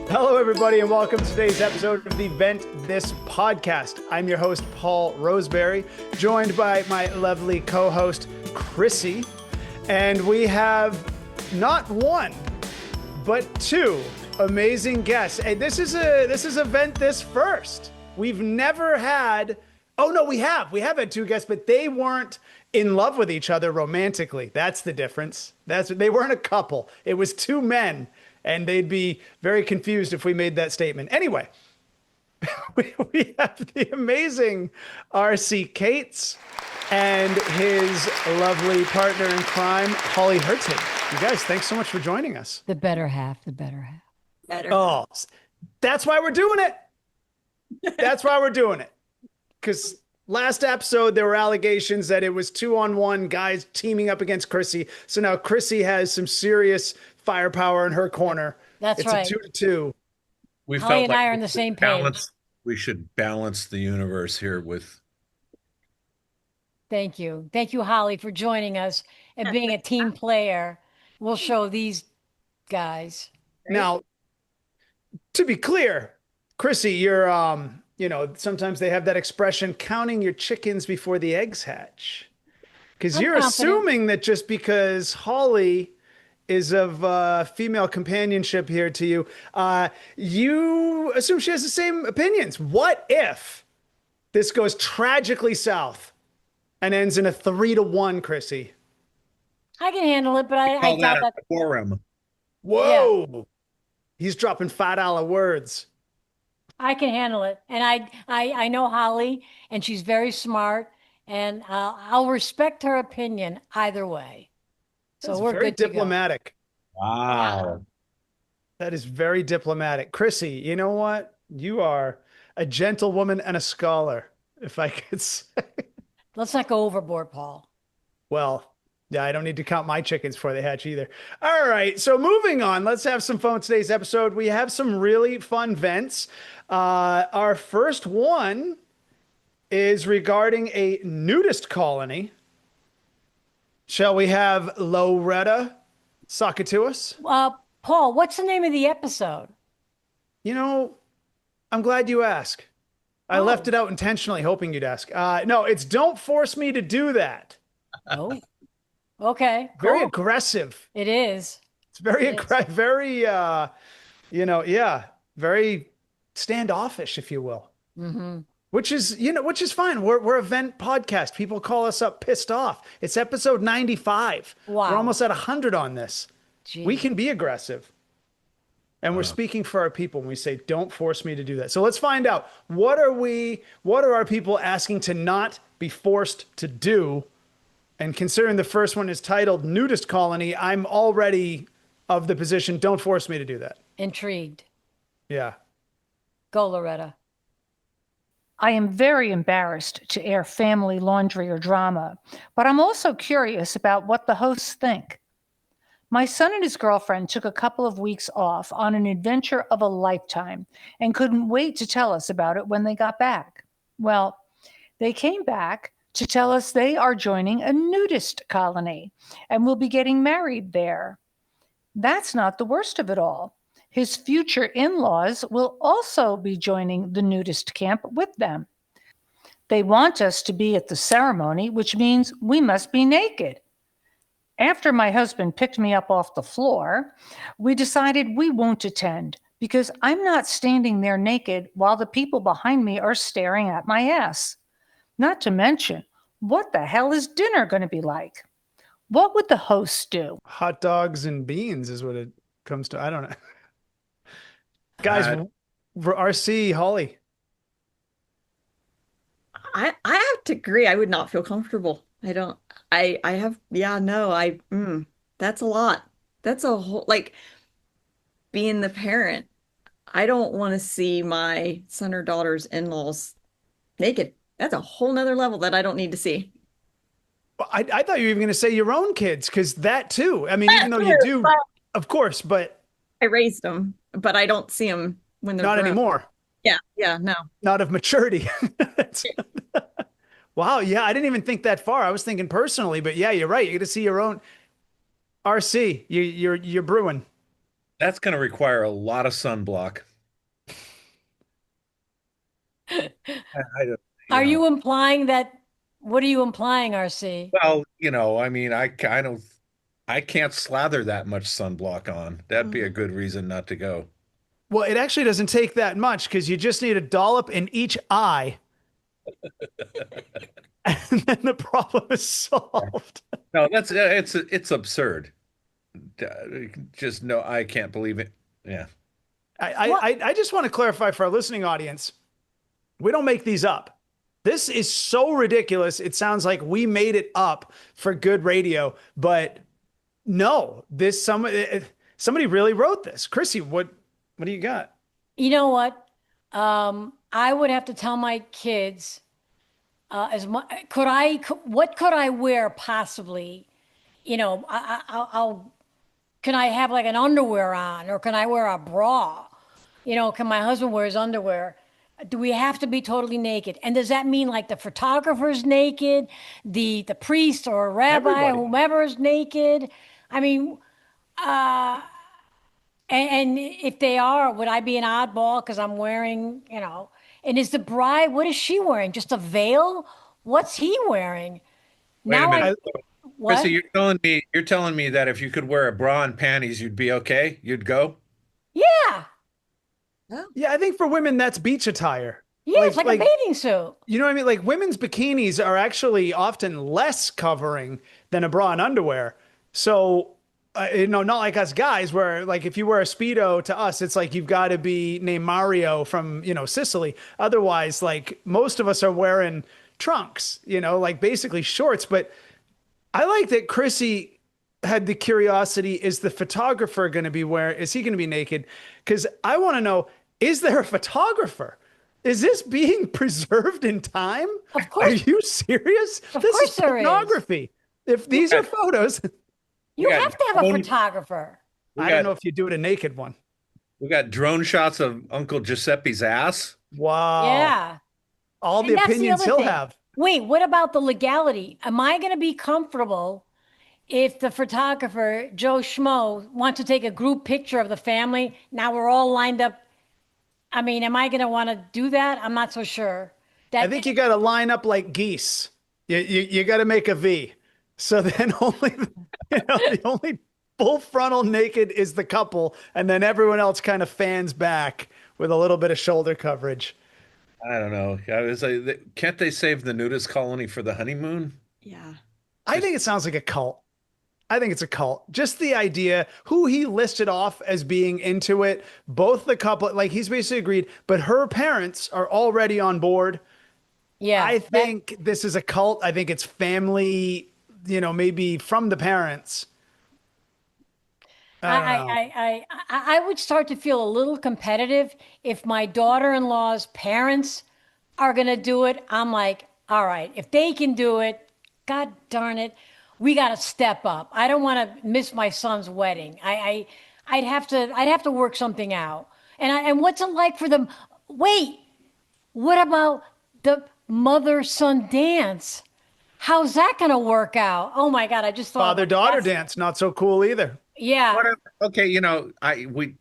Hello, everybody, and welcome to today's episode of the Ventthis podcast. I'm your host, Paul Roseberry, joined by my lovely co-host, Chrissy. And we have not one, but two amazing guests. And this is a Ventthis first. We've never had, oh no, we have had two guests, but they weren't in love with each other romantically. That's the difference. They weren't a couple. It was two men. And they'd be very confused if we made that statement. Anyway, we have the amazing R.C. Cates and his lovely partner in crime, Holly Hertig. You guys, thanks so much for joining us. The better half. Oh, that's why we're doing it. That's why we're doing it. Because last episode, there were allegations that it was 2-on-1 guys teaming up against Chrissy. So now Chrissy has some serious firepower in her corner. That's right. It's a 2-2. We Holly felt and like I are on the same page. We should balance the universe here with. Thank you. Thank you, Holly, for joining us and being a team player. We'll show these guys. Now, to be clear, Chrissy, you're, sometimes they have that expression, counting your chickens before the eggs hatch. Because you're assuming that just because Holly is of female companionship here to you, you assume she has the same opinions. What if this goes tragically south and ends in a 3-1, Chrissy? I can handle it, but I doubt that. Quorum. Whoa. Yeah. He's dropping $5 words. I can handle it. And I know Holly, and she's very smart, and I'll respect her opinion either way. So we're very good diplomatic. Wow. That is very diplomatic. Chrissy, you know what? You are a gentlewoman and a scholar, if I could say. Let's not go overboard, Paul. Well, yeah, I don't need to count my chickens before they hatch either. All right, so moving on. Let's have some fun today's episode. We have some really fun vents. Our first one is regarding a nudist colony. Shall we have Loretta sock it to us? Paul, what's the name of the episode? You know, I'm glad you asked. I left it out intentionally, hoping you'd ask. No, it's Don't Force Me to Do That. Oh, okay. Very aggressive. It is. It's very aggressive, very, very standoffish, if you will. Mm-hmm. Which is fine. We're a vent podcast. People call us up pissed off. It's episode 95. Wow. We're almost at 100 on this. Jeez. We can be aggressive. And we're speaking for our people when we say, don't force me to do that. So let's find out. What are our people asking to not be forced to do? And considering the first one is titled Nudist Colony, I'm already of the position, don't force me to do that. Intrigued. Yeah. Go, Loretta. I am very embarrassed to air family laundry or drama, but I'm also curious about what the hosts think. My son and his girlfriend took a couple of weeks off on an adventure of a lifetime and couldn't wait to tell us about it when they got back. Well, they came back to tell us they are joining a nudist colony and will be getting married there. That's not the worst of it all. His future in-laws will also be joining the nudist camp with them. They want us to be at the ceremony, which means we must be naked. After my husband picked me up off the floor, we decided we won't attend because I'm not standing there naked while the people behind me are staring at my ass. Not to mention, what the hell is dinner going to be like? What would the hosts do? Hot dogs and beans is what it comes to. I don't know. Guys, RC, Holly. I have to agree. I would not feel comfortable. That's a lot. That's a whole, like, being the parent. I don't want to see my son or daughter's in-laws naked. That's a whole nother level that I don't need to see. I thought you were even going to say your own kids, because that too. I mean, even though you do, of course, but I raised them, but I don't see them when they're not grown. anymore. Yeah, no. Not of maturity. Wow, yeah, I didn't even think that far. I was thinking personally, but yeah, you're right. You get to see your own. RC, you're brewing. That's going to require a lot of sunblock. I don't, Are you implying that? What are you implying, RC? well, I mean, I can't slather that much sunblock on. That'd be a good reason not to go. Well, it actually doesn't take that much because you just need a dollop in each eye, and then the problem is solved. No, it's absurd. Just no, I can't believe it. Yeah. I just want to clarify for our listening audience, we don't make these up. This is so ridiculous. It sounds like we made it up for good radio, but no, somebody really wrote this. Chrissy, what do you got? You know what? I would have to tell my kids as much. What could I wear possibly? I'll. Can I have like an underwear on, or can I wear a bra? Can my husband wear his underwear? Do we have to be totally naked? And does that mean like the photographer's naked, the priest or rabbi, Everybody. whomever is naked? I mean, and if they are, would I be an oddball because I'm wearing, And is the bride? What is she wearing? Just a veil? What's he wearing? Wait a Now minute. what? Chrissy, you're telling me that if you could wear a bra and panties, you'd be okay? You'd go? Yeah, Yeah, I think for women that's beach attire. yeah, it's like a bathing suit. You know what I mean? Like women's bikinis are actually often less covering than a bra and underwear. So, not like us guys where like if you wear a Speedo to us, it's like you've got to be named Mario from, Sicily. Otherwise, like most of us are wearing trunks, like basically shorts. But I like that Chrissy had the curiosity, is the photographer going to be is he going to be naked? Because I want to know, is there a photographer? Is this being preserved in time? Of course. Are you serious? Of This course is there is. pornography. If these are photos, You got have to have a drone- photographer. I don't know if you do it a naked one. We got drone shots of Uncle Giuseppe's ass. Wow. Yeah. All And the that's the opinions other he'll thing. have. Wait, what about the legality? Am I going to be comfortable if the photographer, Joe Schmo, wants to take a group picture of the family? Now we're all lined up. I mean, am I going to want to do that? I'm not so sure. I think you got to line up like geese. You got to make a V. So then the only full frontal naked is the couple, and then everyone else kind of fans back with a little bit of shoulder coverage. I don't know. I was like, can't they save the nudist colony for the honeymoon? Yeah. I think it sounds like a cult. I think it's a cult. Just the idea, who he listed off as being into it, both the couple, like he's basically agreed, but her parents are already on board. Yeah. I think this is a cult. I think it's family, maybe from the parents. I would start to feel a little competitive if my daughter-in-law's parents are going to do it. I'm like, all right, if they can do it, God darn it, we got to step up. I don't want to miss my son's wedding. I'd have to work something out. And what's it like for them? Wait, what about the mother-son dance? How's that going to work out? Oh my God, I just thought Father-daughter dance, not so cool either. Yeah. Whatever. Okay, we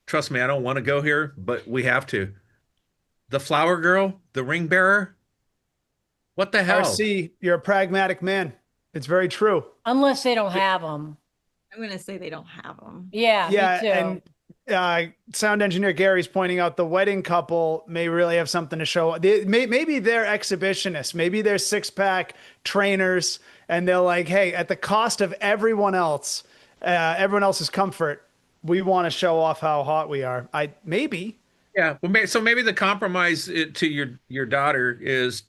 trust me, I don't want to go here, but we have to. The flower girl, the ring bearer. What the hell? RC, you're a pragmatic man. It's very true. Unless they don't have them. I'm going to say they don't have them. Yeah, Yeah, me too. and sound engineer Gary's pointing out the wedding couple may really have something to show. Maybe they're exhibitionists. Maybe they're six-pack trainers, and they're like, hey, at the cost of everyone else's comfort, we want to show off how hot we are. Maybe. Yeah. Well, so maybe the compromise to your daughter is,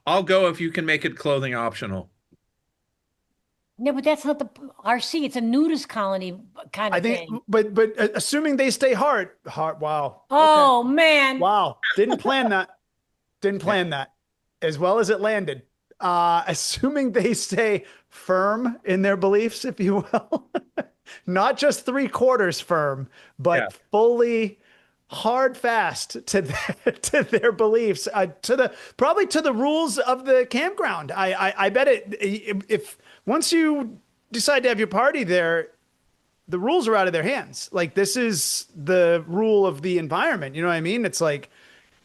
I'll go if you can make it clothing optional. No, but that's not the RC. It's a nudist colony kind of I think, thing. but assuming they stay hard. Wow. Oh man. Wow. Didn't plan that. Didn't plan that. As well as it landed. Assuming they stay firm in their beliefs, if you will, not just 3/4 firm, but fully hard fast to their beliefs, probably to the rules of the campground. I bet if once you decide to have your party there, the rules are out of their hands. Like this is the rule of the environment. You know what I mean? It's like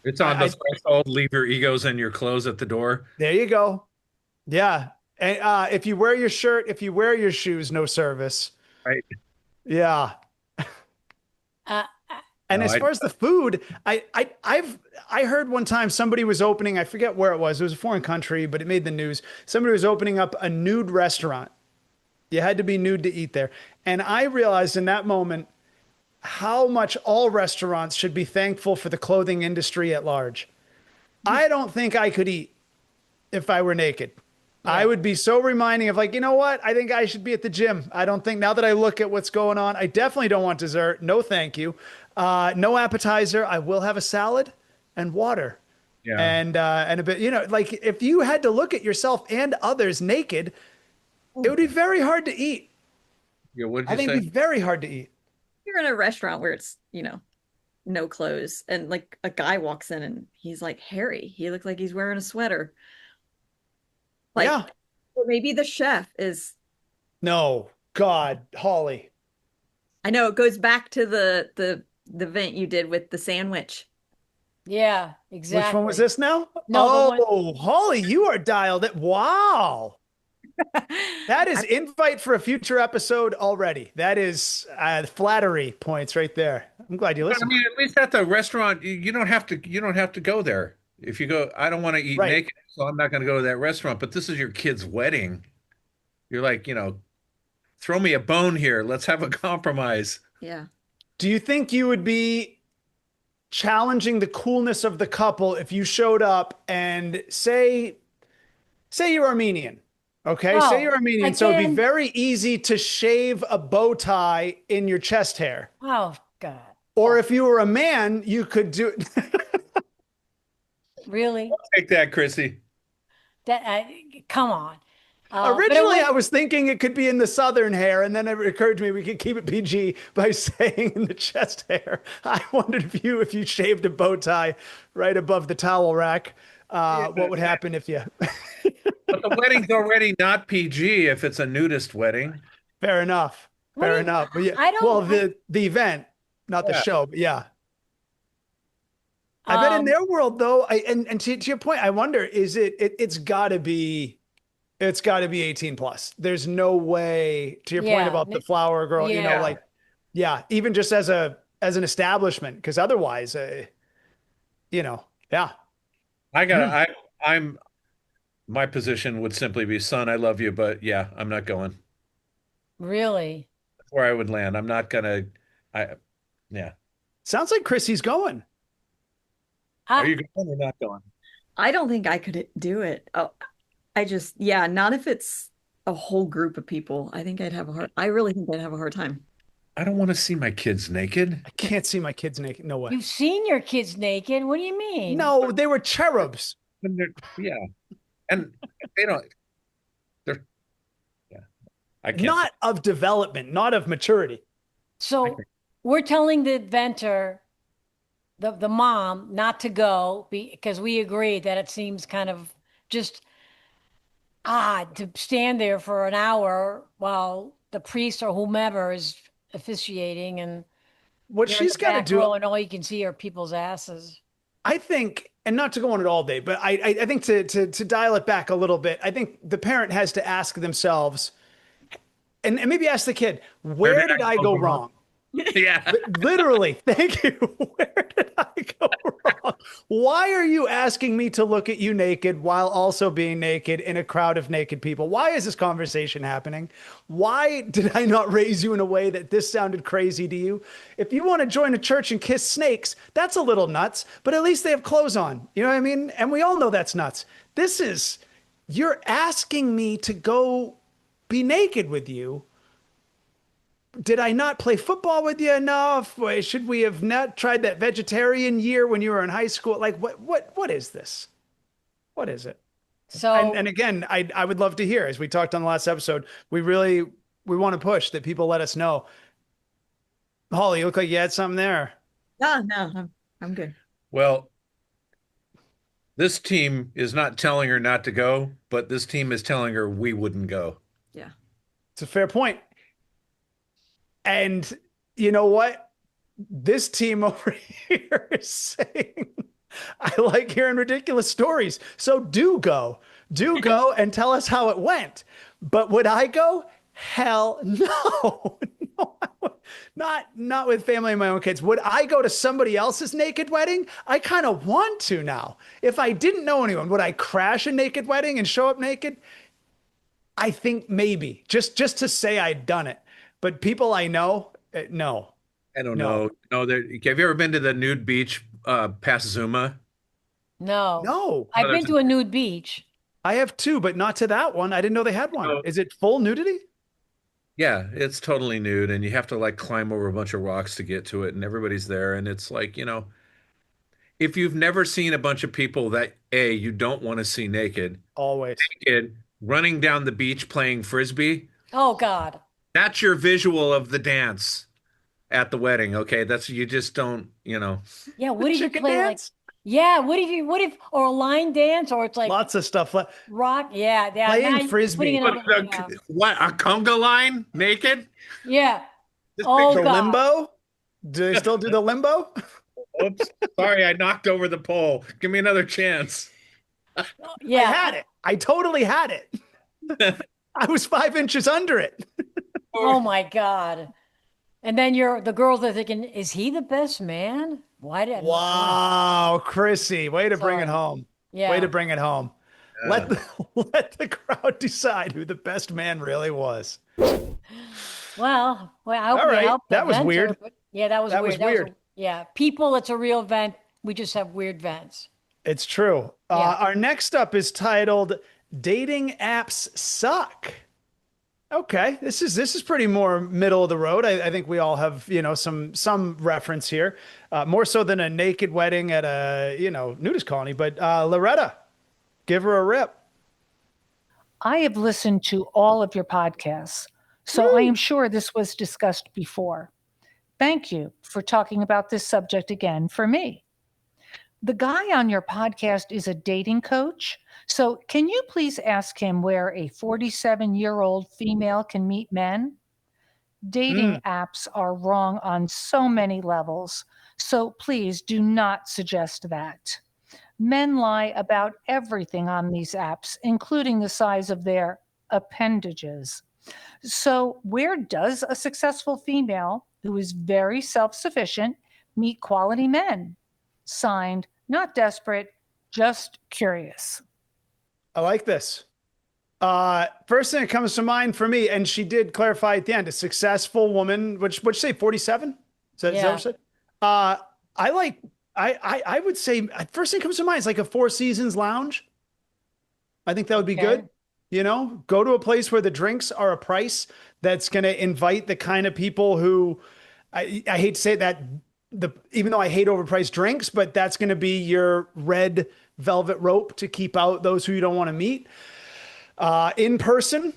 It's on the I threshold. Leave your egos and your clothes at the door. there you go. Yeah. And if you wear your shirt, if you wear your shoes, no service. Right. Yeah. Uh, And No, as far as the food, I heard one time somebody was opening, I forget where it was. It was a foreign country, but it made the news. Somebody was opening up a nude restaurant. You had to be nude to eat there. And I realized in that moment how much all restaurants should be thankful for the clothing industry at large. I don't think I could eat if I were naked. I would be so reminding of like, you know what? I think I should be at the gym. I don't think now that I look at what's going on, I definitely don't want dessert. No, thank you. No appetizer. I will have a salad and water. Yeah. And a bit, you know, like if you had to look at yourself and others naked, it would be very hard to eat. Yeah. What I did you think say? it'd be very hard to eat. You're in a restaurant where it's, no clothes, and like a guy walks in and he's like hairy. He looks like he's wearing a sweater. Like, Yeah. or maybe the chef is. No, God, Holly. I know it goes back to the vent you did with the sandwich. yeah, exactly. Which one was this now? No, the Oh, Holly, you are dialed it. Wow. That is invite for a future episode already. That is flattery points right there. I'm glad you I listened. mean, at least at the restaurant, you don't have to. You don't have to go there. If you go, I don't want to eat Right. naked, so I'm not going to go to that restaurant. But this is your kid's wedding. You're like, throw me a bone here. Let's have a compromise. Yeah. Do you think you would be challenging the coolness of the couple if you showed up and say you're Armenian? Okay, say Oh, you're Armenian, so it'd be again? very easy to shave a bow tie in your chest hair. Oh God, Or if you were a man, you could do it. really? Take that, Chrissy. That come on. But it Originally, would- I was thinking it could be in the southern hair, and then it occurred to me we could keep it PG by saying in the chest hair. I wondered if you shaved a bow tie right above the towel rack, what would happen if you? But the wedding's already not PG if it's a nudist wedding. Fair enough. What do Fair you- enough. But yeah, I don't- well, the event, not the Yeah. show, but yeah. I bet in their world though, and to your point, I wonder, is it's gotta be 18 plus. There's no way, to your point Yeah. about the flower girl, Yeah. like, yeah, even just as an establishment, because otherwise, yeah. I'm my position would simply be, son, I love you, but yeah, I'm not going. really. That's where I would land. I'm not gonna yeah. Sounds like Chrissy's going. Are I, you going or not going? I don't think I could do it. Oh, not if it's a whole group of people. I really think I'd have a hard time. I don't want to see my kids naked. I can't see my kids naked. No way. you've seen your kids naked. What do you mean? No, they were cherubs. Yeah. And they don't they're yeah. I can't Not of development, not of maturity. So we're telling the inventor, the mom, not to go because we agree that it seems kind of just odd to stand there for an hour while the priest or whomever is officiating and What you're in she's the got to back do, row and all you can see are people's asses. I think, and not to go on it all day, but I think to dial it back a little bit, I think the parent has to ask themselves, and maybe ask the kid, where did I go wrong? Yeah. Literally, thank you. Where did I go wrong? Why are you asking me to look at you naked while also being naked in a crowd of naked people? Why is this conversation happening? Why did I not raise you in a way that this sounded crazy to you? If you want to join a church and kiss snakes, that's a little nuts, but at least they have clothes on. You know what I mean? And we all know that's nuts. You're asking me to go be naked with you. Did I not play football with you enough? Should we have not tried that vegetarian year when you were in high school? Like, what is this? What is it? So And again, I would love to hear, as we talked on the last episode, we want to push that people let us know. Holly, you look like you had something there. No, I'm good. Well, this team is not telling her not to go, but this team is telling her we wouldn't go. Yeah. It's a fair point. And you know what? This team over here is saying, I like hearing ridiculous stories. So do go and tell us how it went. But would I go? Hell no. No, not with family and my own kids. Would I go to somebody else's naked wedding? I kind of want to now. If I didn't know anyone, would I crash a naked wedding and show up naked? I think maybe just to say I'd done it. But people I know, no, I don't no, know. No, there, have you ever been to the nude beach past Zuma? No. no. I've Oh, been to a nude beach. I have two, but not to that one. I didn't know they had one. Oh. Is it full nudity? Yeah, it's totally nude, and you have to like climb over a bunch of rocks to get to it, and everybody's there, and it's like, if you've never seen a bunch of people that you don't want to see Always. naked running down the beach playing frisbee, Oh God. that's your visual of the dance at the wedding. Okay, that's you just don't. Yeah. What if you Chicken play dance? yeah. What if, or a line dance, or it's like Lots of stuff. rock. Yeah. Yeah. Playing now you're frisbee. putting What, another- yeah. what, a conga line naked? Yeah. Just Oh, The picture- God. limbo? Do they still do the limbo? Oops, sorry, I knocked over the pole. Give me another chance. Yeah. I had it. I totally had it. I was 5 inches under it. Oh my God. And then the girls are thinking, is he the best man? Why did Wow, Chrissy, way to bring it Sorry. home. Yeah. Way to bring it home. Yeah. Let the crowd decide who the best man really was. Well, I hope All we right. helped That was venter, weird. but yeah, that was That weird. was weird. Yeah. People, it's a real vent. We just have weird vents. It's true. Yeah. Our next up is titled "Dating Apps Suck." Okay, this is pretty more middle of the road. I think we all have some reference here, more so than a naked wedding at a nudist colony. But Loretta, give her a rip. I have listened to all of your podcasts, so I am sure this was discussed before. Thank you for talking about this subject again for me. The guy on your podcast is a dating coach. So can you please ask him where a 47-year-old female can meet men? Dating apps are wrong on so many levels. So please do not suggest that. Men lie about everything on these apps, including the size of their appendages. So where does a successful female who is very self-sufficient meet quality men? Signed, not desperate, just curious. I like this. First thing that comes to mind for me, and she did clarify at the end, a successful woman, which would you say 47? Is that what you said? I would say first thing that comes to mind is like a Four Seasons lounge. I think that would be good. Go to a place where the drinks are a price that's going to invite the kind of people who I hate to say that even though I hate overpriced drinks, but that's going to be your red velvet rope to keep out those who you don't want to meet. In person,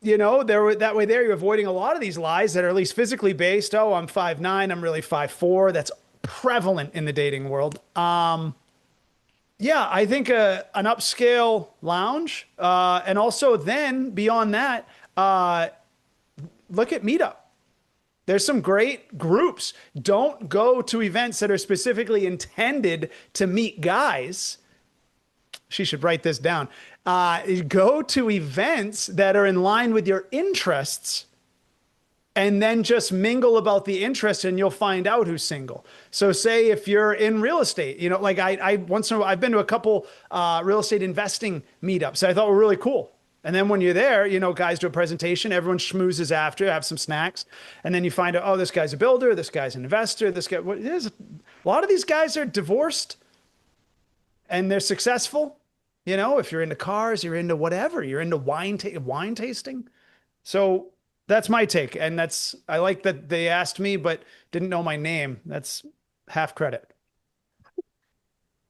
that way there you're avoiding a lot of these lies that are at least physically based. Oh, I'm 5'9", I'm really 5'4". That's prevalent in the dating world. Yeah, I think an upscale lounge, and also then beyond that, look at Meetup. There's some great groups. Don't go to events that are specifically intended to meet guys. She should write this down. Go to events that are in line with your interests, and then just mingle about the interest, and you'll find out who's single. So say if you're in real estate, like I've been to a couple real estate investing meetups that I thought were really cool. And then when you're there, guys do a presentation, everyone schmoozes after, have some snacks. And then you find out, oh, this guy's a builder, this guy's an investor, a lot of these guys are divorced and they're successful. If you're into cars, you're into whatever, you're into wine tasting. So that's my take. And I like that they asked me, but didn't know my name. That's half credit.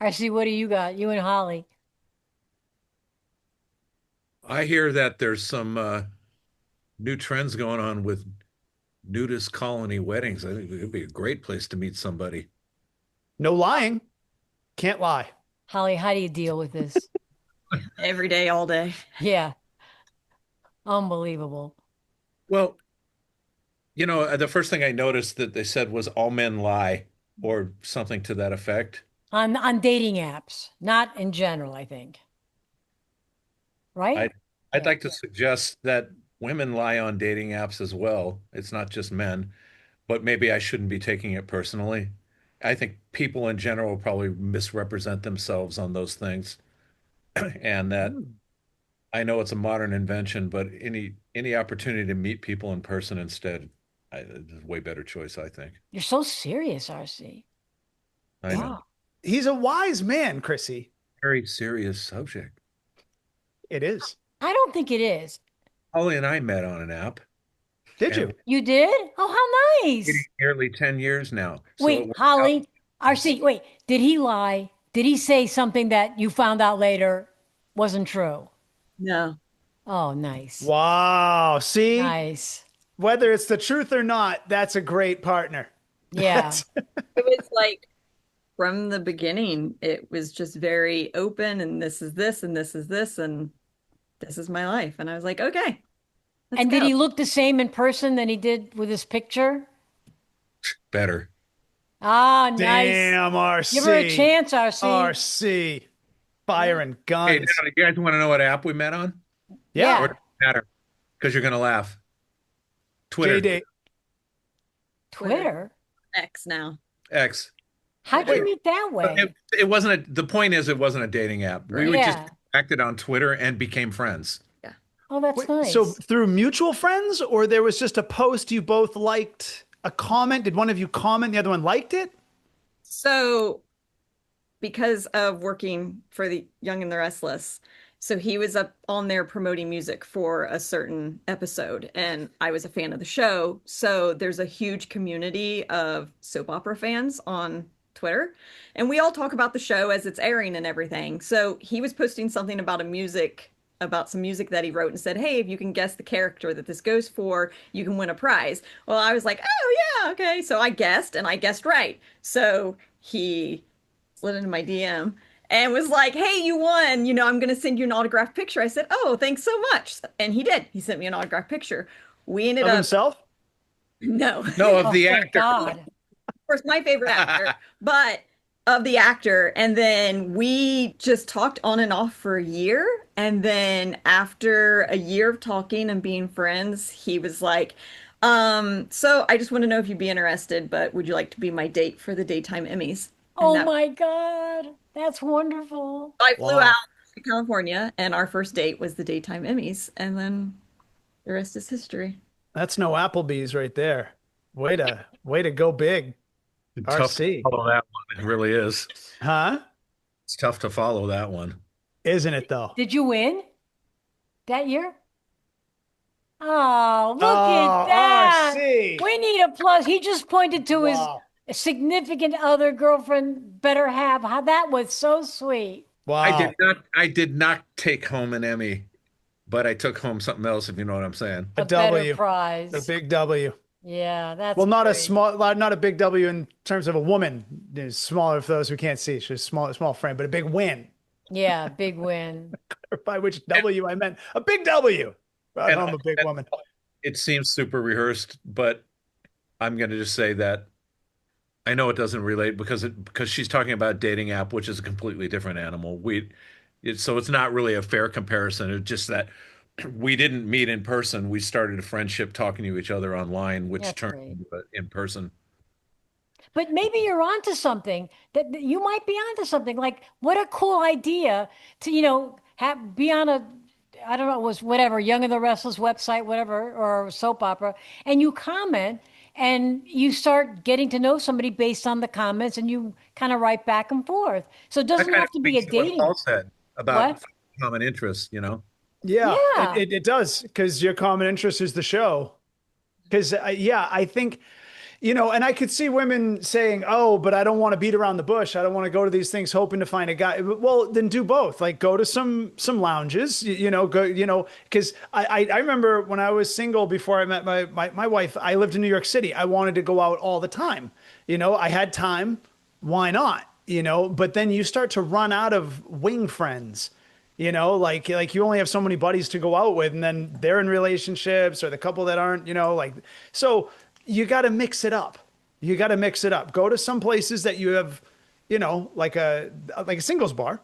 I see. What do you got? You and Holly. I hear that there's some new trends going on with nudist colony weddings. I think it would be a great place to meet somebody. No lying. Can't lie. Holly, how do you deal with this? Every day, all day. Yeah. Unbelievable. Well, You know, the first thing I noticed that they said was all men lie or something to that effect. On dating apps, not in general, I think. Right? I I'd Yeah. like to suggest that women lie on dating apps as well. It's not just men, but maybe I shouldn't be taking it personally. I think people in general probably misrepresent themselves on those things, and that Hmm. I know it's a modern invention, but any opportunity to meet people in person instead, is a way better choice, I think. You're so serious, RC. I know. Wow. He's a wise man, Chrissy. Very serious subject. It is. I don't think it is. Holly and I met on an app, Did and you? we're You did? Oh, how dating nice. nearly 10 years now. So it Wait, worked out. Holly, RC, wait, did he lie? Did he say something that you found out later wasn't true? No. Oh, nice. Wow. See, Nice. whether it's the truth or not, that's a great partner. Yeah. That's It was like from the beginning, it was just very open and this is this and this is this and this is my life. And I was like, okay, let's And did go. he look the same in person than he did with his picture? Better. Ah, nice. damn Give her a RC. chance, RC. RC. Yeah. Firing Hey, now, guns. do you guys want to know what app we met on? Yeah. Or Yeah. does it matter? Because you're going to laugh. Twitter. JD. Twitter. X now. X. How'd you Wait. meet that But way? it wasn't the point is it wasn't a dating app. We Right. would just Yeah. acted on Twitter and became friends. Yeah. Oh, that's Wait, so nice. through mutual friends, or there was just a post you both liked, a comment? Did one of you comment, the other one liked it? So because of working for the Young and the Restless, so he was up on there promoting music for a certain episode, and I was a fan of the show. So there's a huge community of soap opera fans on Twitter, and we all talk about the show as it's airing and everything. So he was posting something about some music that he wrote and said, "Hey, if you can guess the character that this goes for, you can win a prize." Well, I was like, "Oh yeah, okay." So I guessed, and I guessed right. So he slid into my DM and was like, "Hey, you won. I'm going to send you an autographed picture." I said, "Oh, thanks so much." And he did. He sent me an autographed picture. We ended Of up, himself? no, of No, of Oh, the thank actor. God. course, my favorite actor, but of the actor. And then we just talked on and off for a year. And then after a year of talking and being friends, he was like, so I just want to know if you'd be interested, but would you like to be my date for the daytime Emmys?" And Oh that my God. That's wonderful. I flew Wow. out to California, and our first date was the daytime Emmys, and then the rest is history. That's no Applebee's right there. Way to go big, Tough to RC. follow that one. It really is. Huh? It's tough to follow that one. Isn't it though? Did you win that year? Oh, look at Oh, that. RC. We need a plus. He just pointed to his Wow. significant other, girlfriend, better half. How that was so sweet. Wow. I did not take home an Emmy, but I took home something else, if you know what I'm saying. A A better W. prize. A big W. Yeah, that's Well, not a great. small, not a big W in terms of a woman. It's smaller for those who can't see. She's small frame, but a big win. Yeah, big win. By which W I meant a big W. Brought And, home a big and woman. it seems super rehearsed, but I'm going to just say that I know it doesn't relate because she's talking about a dating app, which is a completely different animal. So it's not really a fair comparison. It's just that we didn't meet in person. We started a friendship talking to each other online, which That's turned great. into in person. But maybe you're onto something that you might be onto something. Like, what a cool idea to, be on a, I don't know, it was whatever, Young and the Restless website, whatever, or soap opera, and you comment and you start getting to know somebody based on the comments and you kind of write back and forth. So it That doesn't kind have of to be a speaks to what dating. Paul said about What? common interests, Yeah, Yeah. it does because your common interest is the show. Because yeah, I think, and I could see women saying, "Oh, but I don't want to beat around the bush. I don't want to go to these things hoping to find a guy." Well, then do both. Like go to some lounges, because I remember when I was single before I met my wife. I lived in New York City. I wanted to go out all the time. I had time. Why not? But then you start to run out of wing friends. Like you only have so many buddies to go out with, and then they're in relationships or the couple that aren't, so you got to mix it up. You got to mix it up. Go to some places that you have, like a singles bar,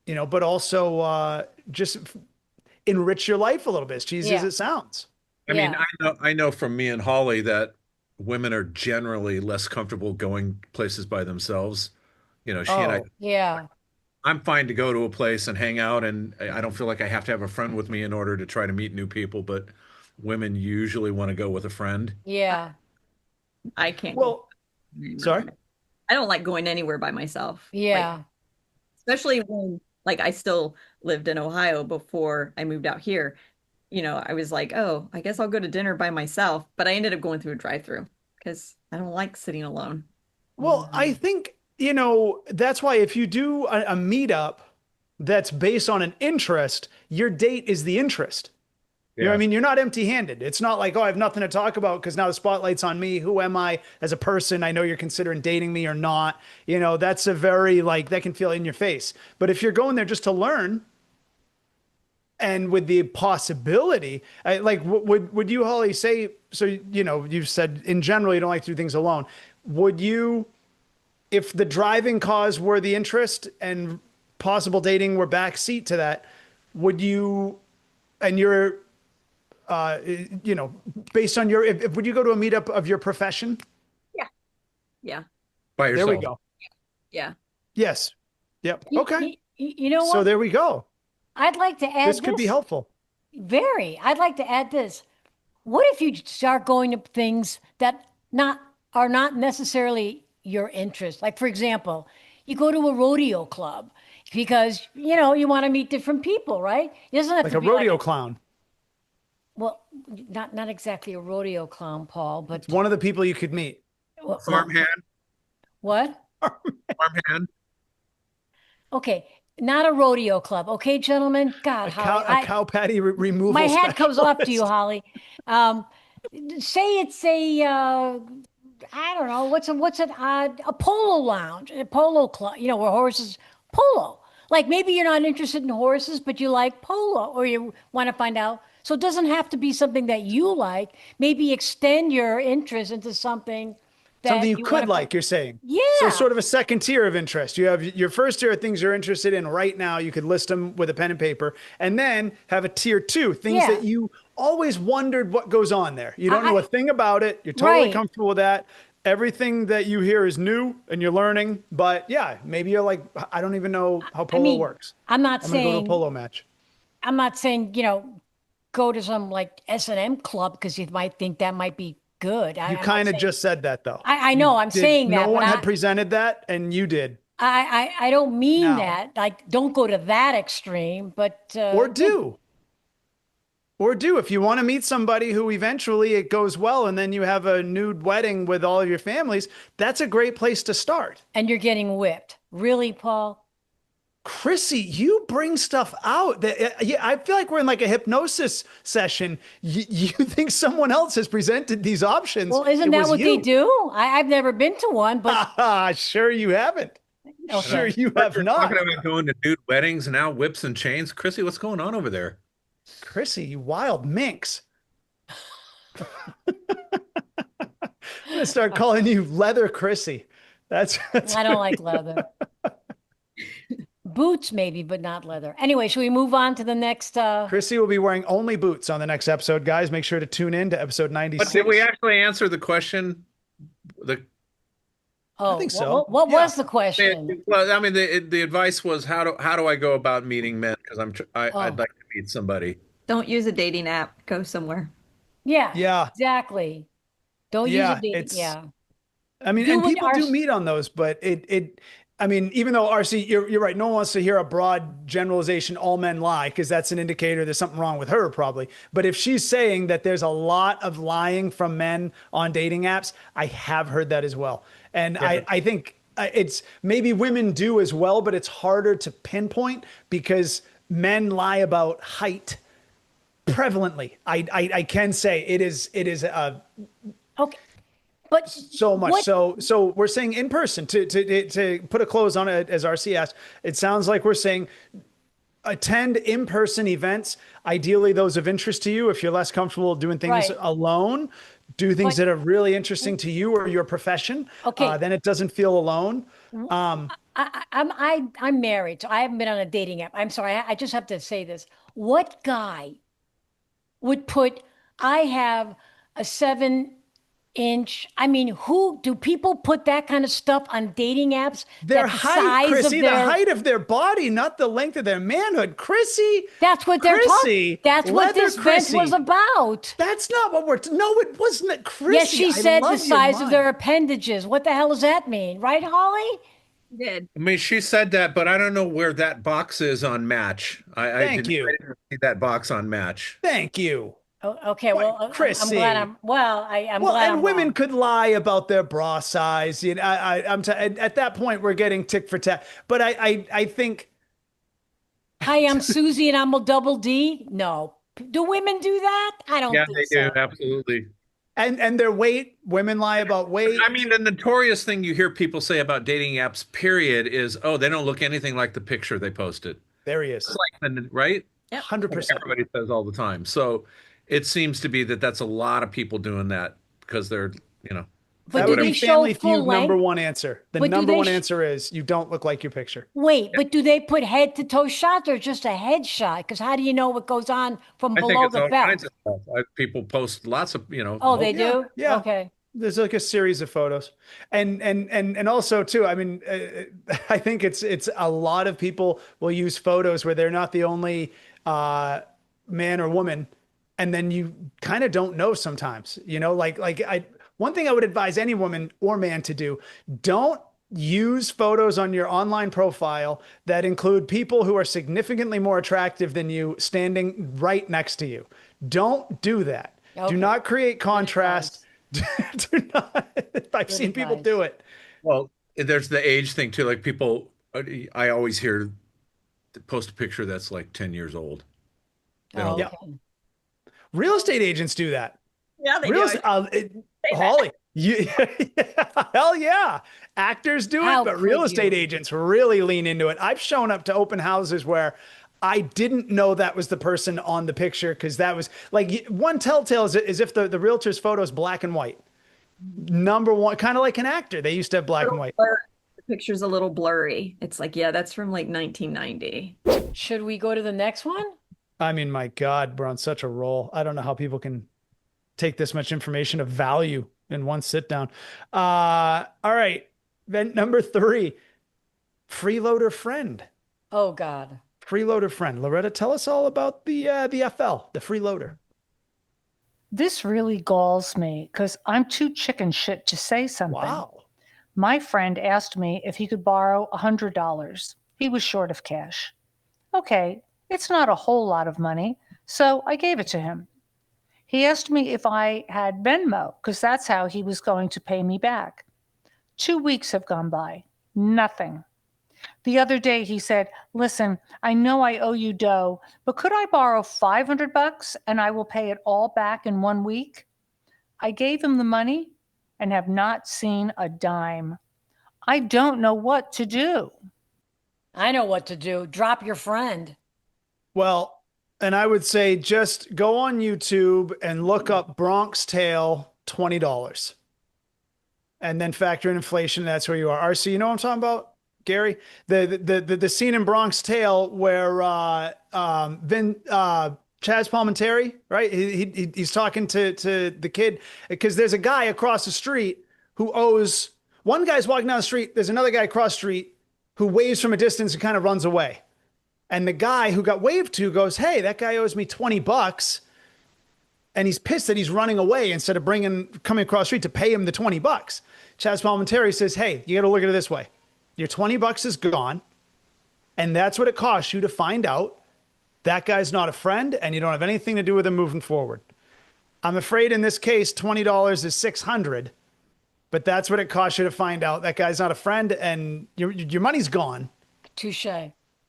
but also just enrich your life a little bit, as cheesy as Yeah. it sounds. I mean, Yeah. I know from me and Holly that women are generally less comfortable going places by themselves. She and I, Oh, Yeah. I'm fine to go to a place and hang out, and I don't feel like I have to have a friend with me in order to try to meet new people, but women usually want to go with a friend. Yeah. I can't go well, anywhere sorry. I don't like going anywhere by myself. Like, Yeah. especially when like I still lived in Ohio before I moved out here. I was like, oh, I guess I'll go to dinner by myself, but I ended up going through a drive-through because I don't like sitting alone. Well, I think, that's why if you do a meetup that's based on an interest, your date is the interest. You know what I Yeah. mean? You're not empty-handed. It's not like, oh, I have nothing to talk about because now the spotlight's on me. Who am I as a person? I know you're considering dating me or not. That's a very that can feel in your face. But if you're going there just to learn and with the possibility, would you, Holly, say, so, you've said in general you don't like to do things alone. Would you, if the driving cause were the interest and possible dating were backseat to that, would you, and you're, based on would you go to a meetup of your profession? Yeah. Yeah. By There we yourself. go. Yeah. Yes. Yep. Okay. You know So what? there we go. I'd like to add This could be helpful. Very. I'd like to add this. What if you start going to things that are not necessarily your interest? Like, for example, you go to a rodeo club because you want to meet different people, right? It doesn't have Like to a be rodeo like clown. well, not exactly a rodeo clown, Paul, but One of the people you could meet. Farmhand, what? farmhand. Okay, not a rodeo club. Okay, gentlemen. God, Holly, A cow patty removal my hat comes off to you, specialist. Holly. Um, say it's I don't know, a polo lounge, a polo club, where horses polo. Like maybe you're not interested in horses, but you like polo, or you want to find out. So it doesn't have to be something that you like. Maybe extend your interest into something Something that you you could want to like, you're saying. Yeah. So sort of a second tier of interest. You have your first tier of things you're interested in right now. You could list them with a pen and paper, and then have a tier two, things Yeah. that you always wondered what goes on there. You don't know a I- thing about it. You're totally Right. comfortable with that. Everything that you hear is new and you're learning, but yeah, maybe you're like, I don't even know how I polo mean, works. I'm not I'm going to go to a saying polo match. I'm not saying, go to some like S&M club because you might think that might be good. You I'm not kind of saying, just said that though. I know I'm saying No that, but one had presented that and you did. I don't mean Now. that. Like, don't go to that extreme, but Or do. Or do if you want to meet somebody who eventually it goes well and then you have a nude wedding with all of your families, that's a great place to start. and you're getting whipped. Really, Paul? Chrissy, you bring stuff out that yeah, I feel like we're in like a hypnosis session. You think someone else has presented these options. Well, isn't It that was what they you. do? I've never been to one, but Sure you haven't. Sure okay. you have not. Talking about going to nude weddings and now whips and chains. Chrissy, what's going on over there? Chrissy, you wild minx. I'm gonna start calling you Leather Chrissy. That's I don't like leather. Boots, maybe, but not leather. Anyway, should we move on to the next? Chrissy will be wearing only boots on the next episode, guys. Make sure to tune in to episode But 96. did we actually answer the question? The Oh, think so. What Yeah. was the question? well, I mean, the advice was how do I go about meeting men? Because I'd Oh. like to meet somebody. Don't use a dating app. Go somewhere. Yeah. Yeah. Exactly. Don't use Yeah, a date. it's- Yeah. I mean, Do and what people do RC meet on those, but I mean, even though RC, you're right. No one wants to hear a broad generalization, all men lie, because that's an indicator there's something wrong with her, probably. But if she's saying that there's a lot of lying from men on dating apps, I have heard that as well. And Yeah. I think it's maybe women do as well, but it's harder to pinpoint because men lie about height prevalently. I can say it is Okay. But so much. what- So we're saying in person to put a close on it, as RC asked, it sounds like we're saying attend in-person events, ideally those of interest to you. If you're less comfortable doing things Right. alone, do things But- that are really interesting to you or your profession. Okay. Then it doesn't feel alone. I'm married, so I haven't been on a dating app. I'm sorry, I just have to say this. What guy would put, I have a 7-inch, I mean, who do people put that kind of stuff on dating apps? Their That the height, size Chrissy, of the their, height of their body, not the length of their manhood. Chrissy, that's what they're talking. Chrissy, That's what leather this vent Chrissy. was about. That's not what we're. No, it wasn't. It, Chrissy. Yes, she I said the love your size of mind. their appendages. What the hell does that mean? Right, Holly? Did. I mean, she said that, but I don't know where that box is on Match. Thank you. I didn't see that box on Match. Thank you. Oh, okay, well, I'm Chrissy. glad I'm, well, I'm Well, glad and I'm women wrong. could lie about their bra size. You know, at that point, we're getting tick for tat. But I think Hi, I'm Susie and I'm a double D. No. Do women do that? I don't Yeah, think they so. do. Absolutely. and their weight. Women lie about weight. I mean, the notorious thing you hear people say about dating apps, period, is, oh, they don't look anything like the picture they posted. There he is. It's like, right? 100%. Everybody says all the time. So it seems to be that that's a lot of people doing that because they're, you know, But That do would they be show Family full Feud number length? one answer. The But do number they one sh- answer is you don't look like your picture. Wait, but do they put head to toe shots or just a head shot? Because how do you know what goes on from I think below it's the all belt? kinds of stuff. People post lots of, Oh, they Yeah, do? yeah. Okay. There's like a series of photos, and also too. I mean, I think it's a lot of people will use photos where they're not the only man or woman, and then you kind of don't know sometimes. You know, like I one thing I would advise any woman or man to do: don't use photos on your online profile that include people who are significantly more attractive than you standing right next to you. Don't do that. Okay. Do not create contrast. Do not. I've seen people advice. do it. Well, there's the age thing too. Like people, I always hear post a picture that's like 10 years old. They Oh, don't- Yeah. okay. Real estate agents do that. Yeah, they Real, do. Holly, you, hell yeah. Actors do How it, but could real estate you? agents really lean into it. I've shown up to open houses where I didn't know that was the person on the picture because that was like one telltale is if the realtor's photo is black and white. Number one, kind of like an actor. They used to have black and white. The picture's a little blurry. It's like, yeah, that's from like 1990. Should we go to the next one? I mean, my God, we're on such a roll. I don't know how people can take this much information of value in one sit down. All right. Event number 3, freeloader friend. Oh, God. Freeloader friend. Loretta, tell us all about the FL, the freeloader. This really galls me because I'm too chicken shit to say something. Wow. My friend asked me if he could borrow $100. He was short of cash. Okay, it's not a whole lot of money, so I gave it to him. He asked me if I had Venmo because that's how he was going to pay me back. 2 weeks have gone by. Nothing. The other day he said, listen, I know I owe you dough, but could I borrow $500 and I will pay it all back in 1 week? I gave him the money and have not seen a dime. I don't know what to do. I know what to do. Drop your friend. Well, and I would say just go on YouTube and look up Bronx Tale $20. And then factor in inflation. That's where you are. RC, you know what I'm talking about? Gary, the scene in Bronx Tale where Chaz Palminteri, right? He's talking to the kid because there's a guy across the street who owes. One guy's walking down the street. There's another guy across the street who waves from a distance and kind of runs away. And the guy who got waved to goes, "Hey, that guy owes me $20." And he's pissed that he's running away instead of coming across the street to pay him the $20. Chaz Palminteri says, "Hey, you got to look at it this way. Your $20 is gone. And that's what it costs you to find out that guy's not a friend and you don't have anything to do with him moving forward. I'm afraid in this case, $20 is $600, but that's what it costs you to find out that guy's not a friend and your money's gone." Touche.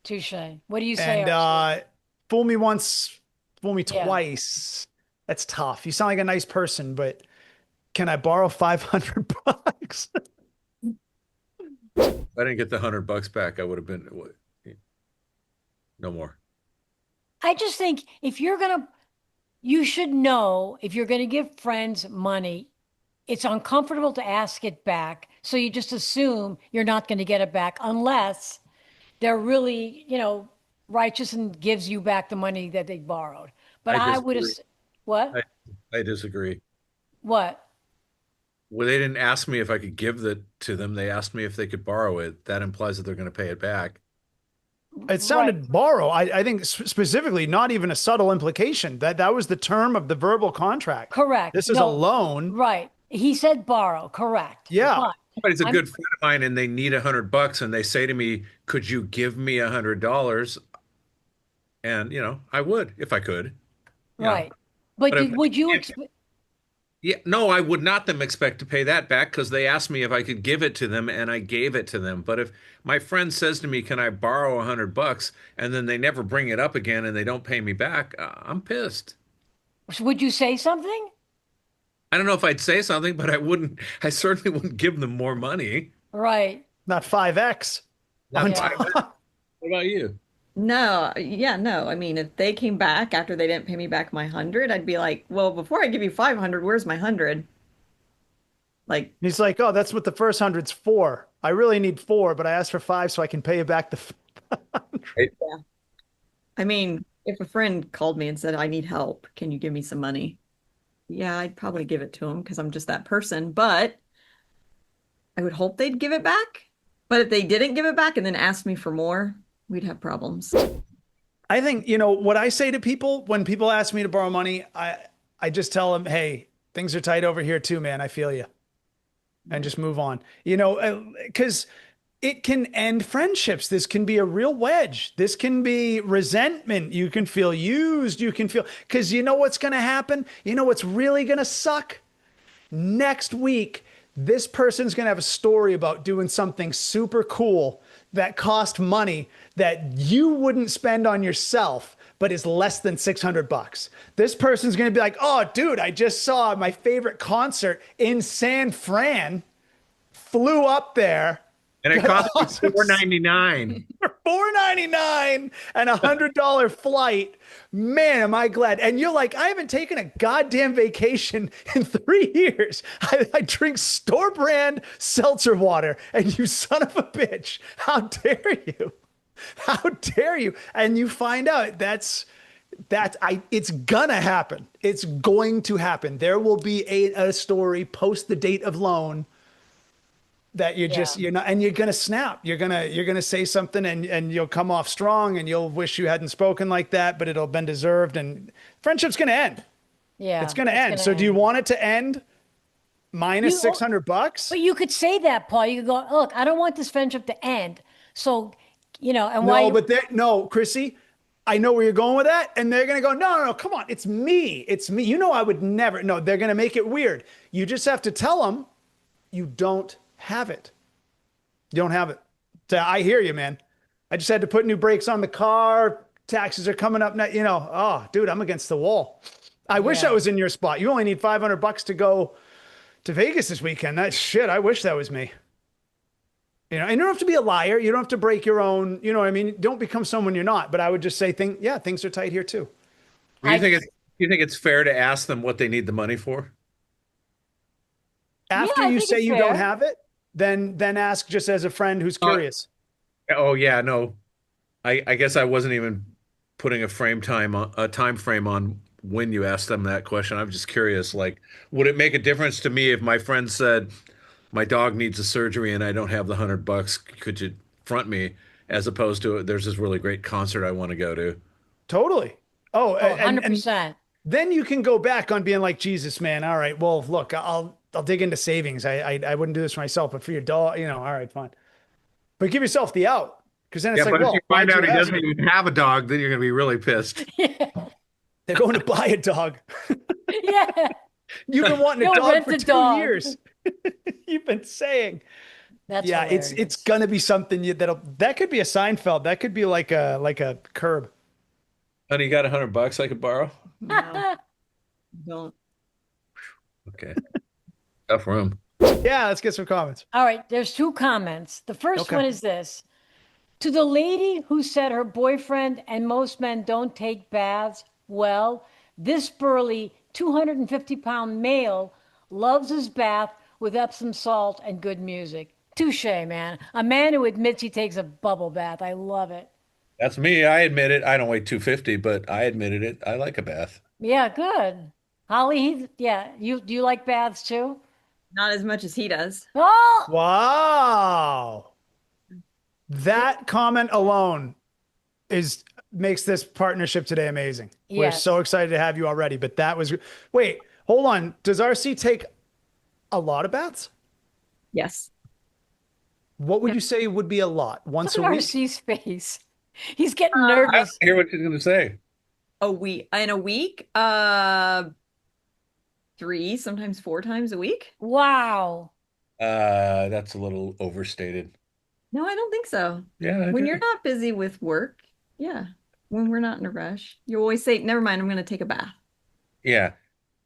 Touche. What do you say? And Archie? fool me once, fool me Yeah. twice. That's tough. You sound like a nice person, but can I borrow $500? If I didn't get the $100 back, I would have been no more. I just think if you're gonna, You should know if you're going to give friends money, it's uncomfortable to ask it back. So you just assume you're not going to get it back unless they're really, righteous and gives you back the money that they borrowed. But I I would disagree. what? I, I disagree. What? Well, they didn't ask me if I could give that to them. They asked me if they could borrow it. That implies that they're going to pay it back. It sounded borrow. I think specifically, not even a subtle implication. That was the term of the verbal contract. Correct. This is a loan. Right. He said borrow. Correct. Yeah. But Somebody's a good friend of mine and they need $100 and they say to me, could you give me $100? And, I would if I could. right. But But if would you if- Yeah, no, I would not them expect to pay that back because they asked me if I could give it to them and I gave it to them. But if my friend says to me, can I borrow $100? And then they never bring it up again and they don't pay me back, I'm pissed. would you say something? I don't know if I'd say something, but I certainly wouldn't give them more money. Right. Not 5X. Not Yeah. five- What about you? No, yeah, no. I mean, if they came back after they didn't pay me back my 100, I'd be like, well, before I give you 500, where's my 100? Like, He's like, oh, that's what the first 100's for. I really need 4, but I asked for 5 so I can pay you back the. I mean, if a friend called me and said, I need help, can you give me some money? Yeah, I'd probably give it to them because I'm just that person. But I would hope they'd give it back. But if they didn't give it back and then asked me for more, we'd have problems. I think, what I say to people when people ask me to borrow money, I just tell them, hey, things are tight over here too, man. I feel you. And just move on, because it can end friendships. This can be a real wedge. This can be resentment. You can feel used. You can feel, because you know what's going to happen? You know what's really going to suck? Next week, this person's going to have a story about doing something super cool that cost money that you wouldn't spend on yourself, but is less than $600. This person's going to be like, oh, dude, I just saw my favorite concert in San Fran, flew up there. And it cost me awesome. $4.99. For $4.99 and $100 flight. Man, am I glad. And you're like, I haven't taken a goddamn vacation in 3 years. I drink store brand seltzer water, and you son of a bitch. How dare you? How dare you? And you find out it's gonna happen. It's going to happen. There will be a story post the date of loan that you're not, and you're going to snap. You're going to say something and you'll come off strong and you'll wish you hadn't spoken like that, but it'll have been deserved and friendship's going to end. Yeah. It's going to end. So do you want it to end minus $600? But you could say that, Paul. You could go, look, I don't want this friendship to end. So, and No, Chrissy, I know where you're going with that. And they're going to go, no, come on. It's me. It's me. I would never. No, they're going to make it weird. You just have to tell them you don't have it. You don't have it. So I hear you, man. I just had to put new brakes on the car. Taxes are coming up now. Oh, dude, I'm against the wall. I wish I was in your spot. You only need $500 to go to Vegas this weekend. That's shit. I wish that was me. And you don't have to be a liar. You don't have to break your own, you know what I mean? Don't become someone you're not. But I would just say, things are tight here too. Do you think it's fair to ask them what they need the money for? After you say you don't have it, then ask just as a friend who's curious. Oh yeah, no. I guess I wasn't even putting a time frame on when you asked them that question. I'm just curious, like, would it make a difference to me if my friend said, my dog needs a surgery and I don't have the $100, could you front me? As opposed to, there's this really great concert I want to go to. Totally. Oh, 100%. Then you can go back on being like, Jesus, man. All right. Well, look, I'll dig into savings. I wouldn't do this for myself, but for your dog, all right, fine. But give yourself the out. Because then it's but if you find out he doesn't even have a dog, then you're going to be really pissed. They're going to buy a dog. Yeah. You've been wanting a dog for 2 years. You've been saying. That's hilarious. It's going to be something that could be a Seinfeld. That could be like a Curb. Honey, you got $100 I could borrow? No, don't. Okay. Tough room. Yeah, let's get some comments. All right, there's 2 comments. The first one is this. To the lady who said her boyfriend and most men don't take baths, well, This burly 250-pound male loves his bath with Epsom salt and good music. Touche, man. A man who admits he takes a bubble bath. I love it. That's me. I admit it. I don't weigh 250, but I admitted it. I like a bath. Yeah, good. Holly, yeah, you do you like baths too? Not as much as he does. Oh, Wow. That comment alone makes this partnership today amazing. We're yes. so excited to have you already, but that was wait, hold on. Does RC take a lot of baths? Yes. What would you say would be a lot? Once a Look at week? RC's face. He's getting I nervous. hear what she's going to say. A week in a week, 3, sometimes 4 times a week. Wow. That's a little overstated. No, I don't think so. Yeah, I When do. you're not busy with work, yeah. When we're not in a rush, you always say, "Never mind, I'm going to take a bath." Yeah.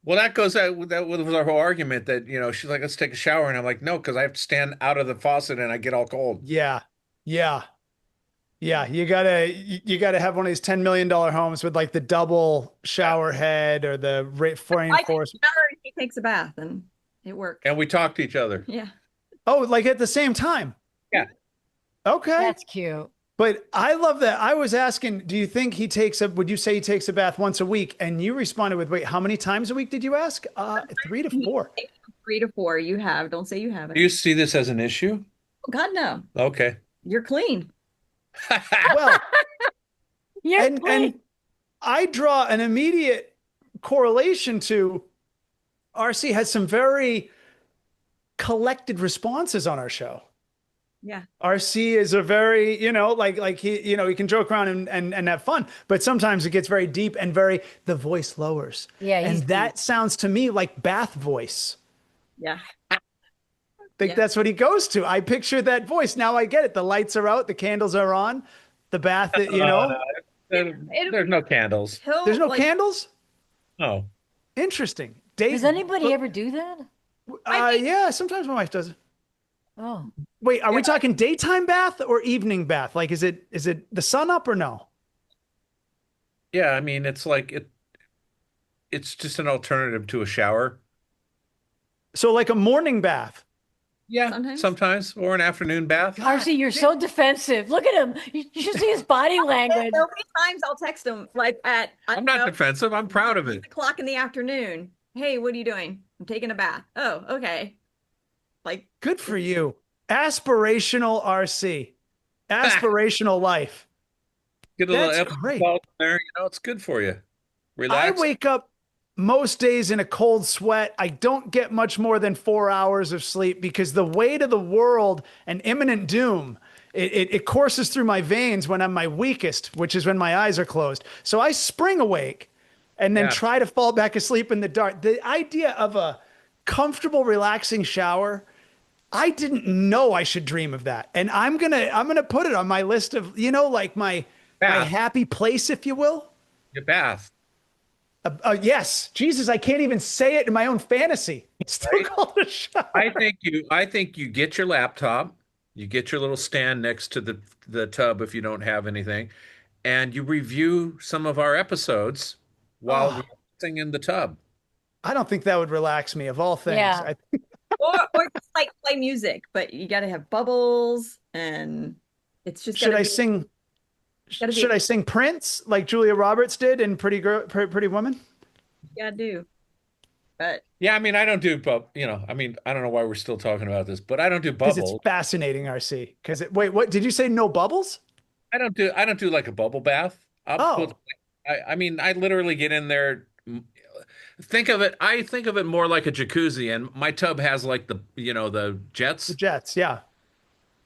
Well, that goes out with that with our whole argument that, she's like, let's take a shower. And I'm like, no, because I have to stand out of the faucet and I get all cold. Yeah. Yeah. Yeah. You gotta have one of these $10 million homes with like the double shower head or the I take a reinforced. shower and he takes a bath, and it works. And we talk to each other. Yeah. Oh, like at the same time. Yeah. Okay. That's cute. But I love that. I was asking, would you say he takes a bath once a week? And you responded with, wait, how many times a week did you ask? 3 to 4. 3 to 4 you have. Don't say you haven't. Do you see this as an issue? Oh, God, no. Okay. You're clean. Well, You're and I draw an immediate correlation to RC has some very collected responses on our show. Yeah. RC is a very, like he can joke around and have fun, but sometimes it gets very deep and the voice lowers. Yeah, and he's that sounds to me like bath voice. Yeah. I think Yeah. that's what he goes to. I picture that voice. Now I get it. The lights are out, the candles are on, the bath, There's no candles. there's no candles. No. Interesting. Does anybody ever do that? Yeah, sometimes my wife does it. Oh, Wait, are we talking daytime bath or evening bath? Like, is it the sun up or no? Yeah, I mean, it's like it's just an alternative to a shower. So like a morning bath. Yeah, Sometimes. sometimes, or an afternoon bath. RC, you're so defensive. Look at him. You should see his body language. There'll be times I'll text him like at I'm not defensive. I'm proud of it. 8 o'clock in the afternoon. Hey, what are you doing? I'm taking a bath. Oh, okay. Like, Good for you. Aspirational RC. Aspirational life. Get a little That's Epsom great. salt in there. It's good for you. I Relax. wake up most days in a cold sweat. I don't get much more than 4 hours of sleep because the weight of the world and imminent doom, it courses through my veins when I'm my weakest, which is when my eyes are closed. So I spring awake and then Yeah. try to fall back asleep in the dark. The idea of a comfortable, relaxing shower, I didn't know I should dream of that. And I'm gonna put it on my list of, like my Bath. happy place, if you will. Your bath. Yes, Jesus, I can't even say it in my own fantasy. It's still Right. called a shower. I think you get your laptop, you get your little stand next to the tub if you don't have anything, and you review some of our episodes while we're sitting in the tub. I don't think that would relax me of all things. Yeah. or just like play music, but you got to have bubbles, and it's just Should gotta I be- sing? gotta be- Should I sing Prince like Julia Roberts did in Pretty Woman? you gotta do. But Yeah, I mean, I don't do I mean, I don't know why we're still talking about this, but I don't do Because it's bubbles. fascinating, RC. Wait, what did you say? No bubbles? I don't do like a bubble bath. Oh. I mean, I literally get in there. I think of it more like a jacuzzi, and my tub has like the jets. The Jets, yeah.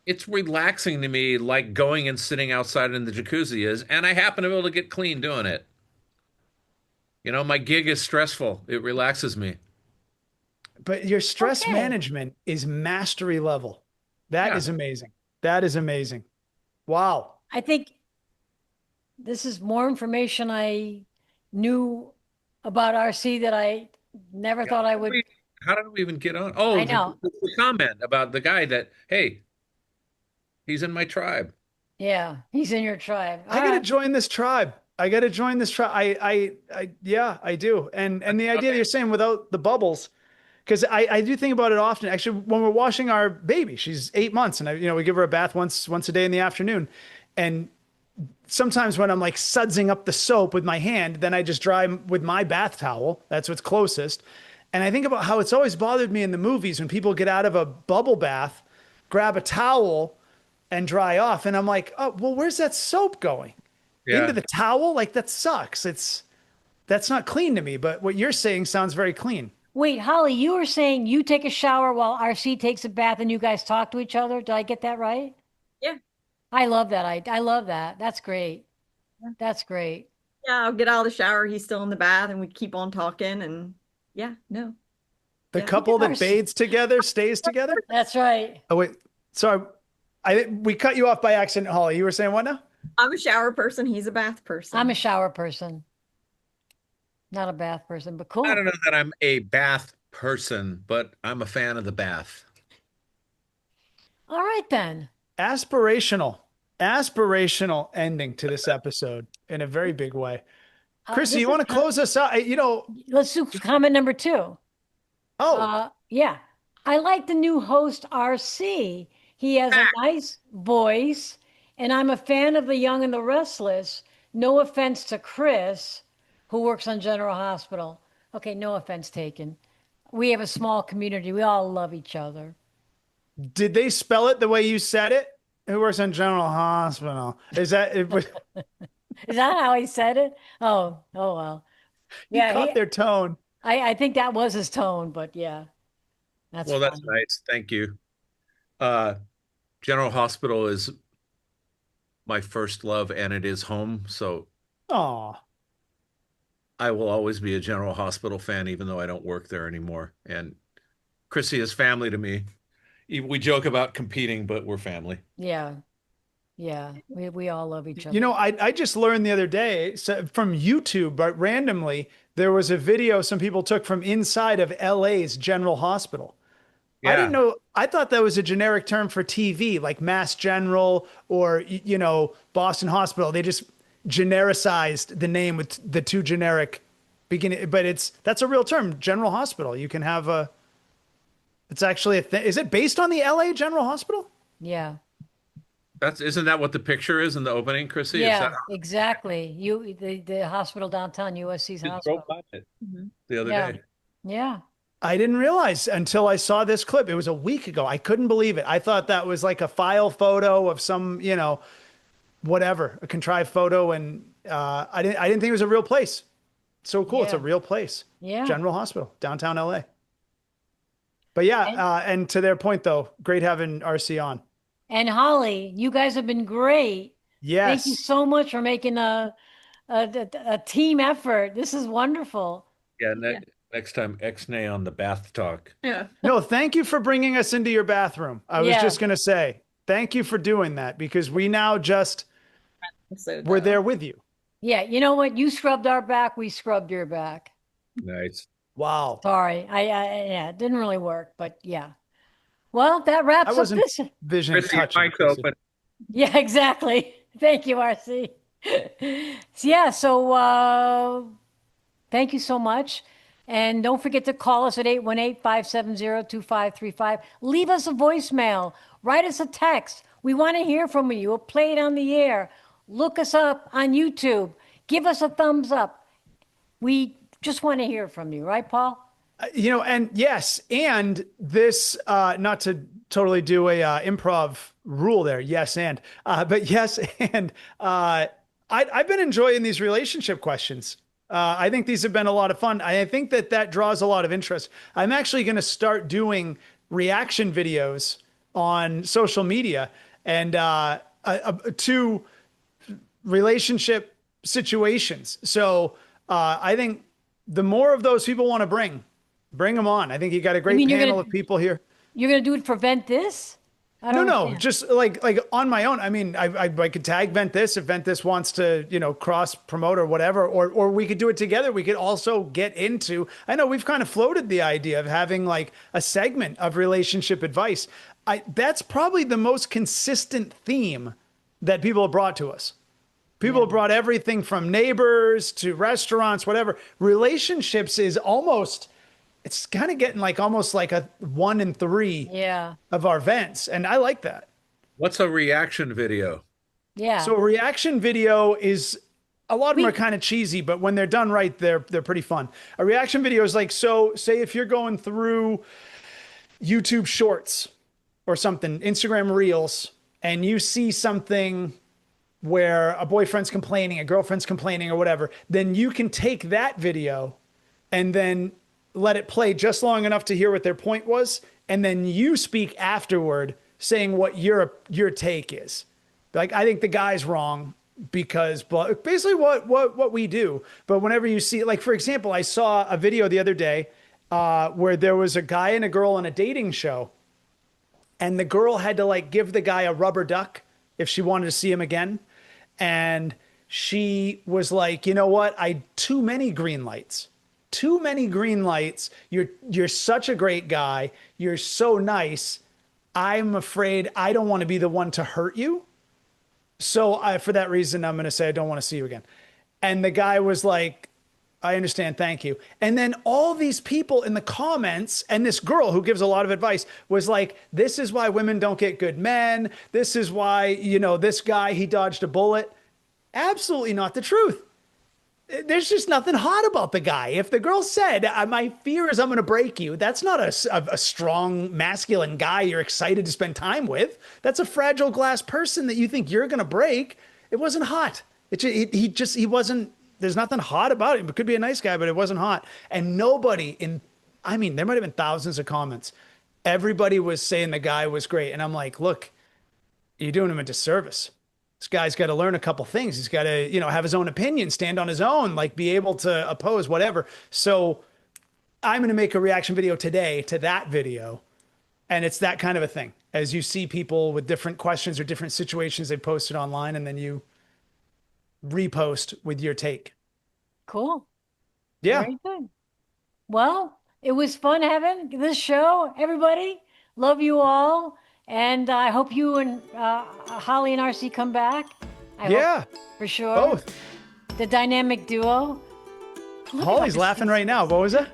It's relaxing to me, like going and sitting outside in the jacuzzi is, and I happen to be able to get clean doing it. My gig is stressful. It relaxes me. But your stress Okay. management is mastery level. That is Yeah. amazing. That is amazing. Wow. I think this is more information I knew about RC that I never thought I would. How did we even get on? Oh, I know. the comment about the guy that, hey, he's in my tribe. Yeah, he's in your tribe. I All gotta right. join this tribe. I got to join this trial. Yeah, I do. And the idea that you're saying without the bubbles, because I do think about it often. Actually, when we're washing our baby, she's 8 months, and we give her a bath once a day in the afternoon, and sometimes when I'm like sudsing up the soap with my hand, then I just dry with my bath towel. That's what's closest. And I think about how it's always bothered me in the movies when people get out of a bubble bath, grab a towel, and dry off, and I'm like, oh, well, where's that soap going? Into the towel? Like, that sucks. That's not clean to me, but what you're saying sounds very clean. Wait, Holly, you were saying you take a shower while RC takes a bath and you guys talk to each other. Did I get that right? Yeah. I love that. I love that. That's great. That's great. Yeah, I'll get out of the shower. He's still in the bath, and we keep on talking. And yeah, no. The Yeah. couple that bathes together stays together? That's right. Oh, wait. Sorry. We cut you off by accident, Holly. You were saying what now? I'm a shower person. He's a bath person. I'm a shower person. Not a bath person, but cool. I don't know that I'm a bath person, but I'm a fan of the bath. All right, then. Aspirational ending to this episode in a very big way. Chrissy, this you want to is close us out? Let's do comment number 2. Yeah. I like the new host, RC. He has a nice voice, and I'm a fan of the Young and the Restless. No offense to Chris, who works on General Hospital. Okay, no offense taken. We have a small community. We all love each other. Did they spell it the way you said it? Who works on General Hospital? Is that it? Is that how he said it? Oh well. Yeah, caught their tone. I think that was his tone, but yeah. That's nice. Thank you. General Hospital is my first love, and it is home. So I will always be a General Hospital fan, even though I don't work there anymore. And Chrissy is family to me. We joke about competing, but we're family. Yeah. We all love each other. I just learned the other day from YouTube, but randomly, there was a video some people took from inside of LA's General Hospital. Yeah. I didn't know. I thought that was a generic term for TV, like Mass General or, Boston Hospital. They just genericized the name with the two generic beginning, but that's a real term, General Hospital. You can have it's actually a thing. Is it based on the LA General Hospital? Yeah. Isn't that what the picture is in the opening, Chrissy? Yeah, exactly. The hospital downtown, USC's hospital. Drove by it the other day. Yeah. I didn't realize until I saw this clip. It was a week ago. I couldn't believe it. I thought that was like a file photo of some, whatever, a contrived photo. And I didn't think it was a real place. So cool. Yeah. It's a real place. Yeah. General Hospital, downtown LA. But yeah, and to their point though, great having RC on. And Holly, you guys have been great. Yes. Thank you so much for making a team effort. This is wonderful. Yeah. Next time, X-nay on the bath talk. Yeah. No, thank you for bringing us into your bathroom. I was just going to say, thank you for doing that because we now we're there with you. Yeah. You know what? You scrubbed our back. We scrubbed your back. Nice. Wow. Sorry. It didn't really work, but yeah. Well, that wraps up this. Vision touch. Open. Yeah, exactly. Thank you, RC. So thank you so much. And don't forget to call us at 818-570-2535. Leave us a voicemail. Write us a text. We want to hear from you. We'll play it on the air. Look us up on YouTube. Give us a thumbs up. We just want to hear from you. Right, Paul? And yes, and this, not to totally do a improv rule there. Yes, but yes, and I've been enjoying these relationship questions. I think these have been a lot of fun. I think that draws a lot of interest. I'm actually going to start doing reaction videos on social media and to relationship situations. So I think the more of those people want to bring them on. I think you got a great panel of people here. You're going to do it for Ventthis? No, just like on my own. I mean, I could tag Ventthis if Ventthis wants to, cross promote or whatever, or we could do it together. We could also get into, I know we've kind of floated the idea of having like a segment of relationship advice. That's probably the most consistent theme that people have brought to us. People have brought everything from neighbors to restaurants, whatever. Relationships is almost, it's kind of getting like almost like a 1 in 3 Yeah. of our vents. And I like that. What's a reaction video? Yeah. So a reaction video is, a lot of them are kind of cheesy, but when they're done right, they're pretty fun. A reaction video is like, so say if you're going through YouTube Shorts or something, Instagram Reels, and you see something where a boyfriend's complaining, a girlfriend's complaining or whatever, then you can take that video and then let it play just long enough to hear what their point was. And then you speak afterward saying what your take is. Like, I think the guy's wrong because basically what we do. But whenever you see, like, for example, I saw a video the other day where there was a guy and a girl on a dating show, and the girl had to like give the guy a rubber duck if she wanted to see him again. And she was like, you know what? Too many green lights. Too many green lights. You're such a great guy. You're so nice. I'm afraid I don't want to be the one to hurt you. So for that reason, I'm going to say I don't want to see you again. And the guy was like, I understand. Thank you. And then all these people in the comments, and this girl who gives a lot of advice was like, this is why women don't get good men. This is why, this guy, he dodged a bullet. Absolutely not the truth. There's just nothing hot about the guy. If the girl said, my fear is I'm going to break you, that's not a strong masculine guy you're excited to spend time with. That's a fragile glass person that you think you're going to break. It wasn't hot. He wasn't. There's nothing hot about him. It could be a nice guy, but it wasn't hot. And nobody there might have been thousands of comments. Everybody was saying the guy was great. And I'm like, look, you're doing him a disservice. This guy's got to learn a couple things. He's got to, have his own opinion, stand on his own, like be able to oppose whatever. So I'm going to make a reaction video today to that video. And it's that kind of a thing. As you see people with different questions or different situations they posted online, and then you repost with your take. Cool. Yeah. Very good. Well, it was fun having this show, everybody. Love you all. And I hope you and Holly and RC come back. I hope, for sure. Both. The dynamic duo. Holly's laughing right now. What was it?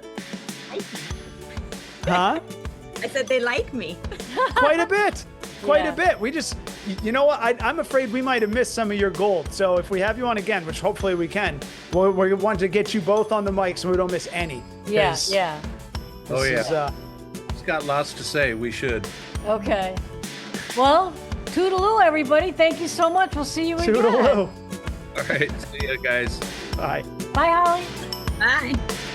Huh? I said they like me. Quite a bit. Quite a bit. We just, you know what? I'm afraid we might have missed some of your gold. So if we have you on again, which hopefully we can, we want to get you both on the mic so we don't miss any. Yeah. Oh, yeah. He's got lots to say. We should. Okay. Well, toodaloo, everybody. Thank you so much. We'll see you again. Toodaloo. All right. See you guys. Bye. Bye, Holly. Bye.